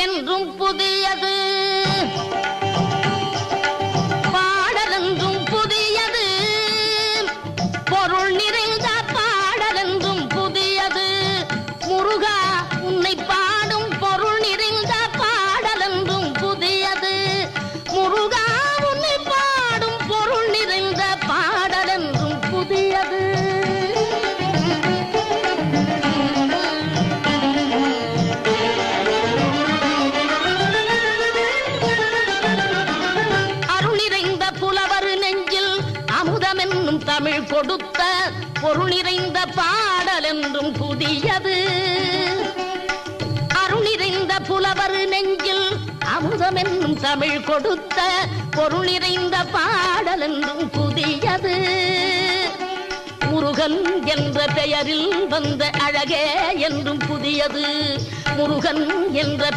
என்றும் புதியது, பாடலென்றும் புதியது, பொருள் நிறைந்த பாடலென்றும் புதியது. முருகா உன்னை பாடும் பொருள் நிறைந்த பாடலென்றும் புதியது. முருகா உன்னை பாடும் பொருள் நிறைந்த பாடலென்றும் புதியது. அமுதமென்னும் தமிழ் கொடுத்த பொருள் நிறைந்த பாடல் என்றும் புதியது. அருள் நிறைந்த புலவர் நெஞ்சில் அமுதமென்னும் தமிழ் கொடுத்த பொருள் நிறைந்த பாடல் என்றும் புதியது. முருகன் என்ற பெயரில் வந்த அழகே என்றும் புதியது. முருகன் என்ற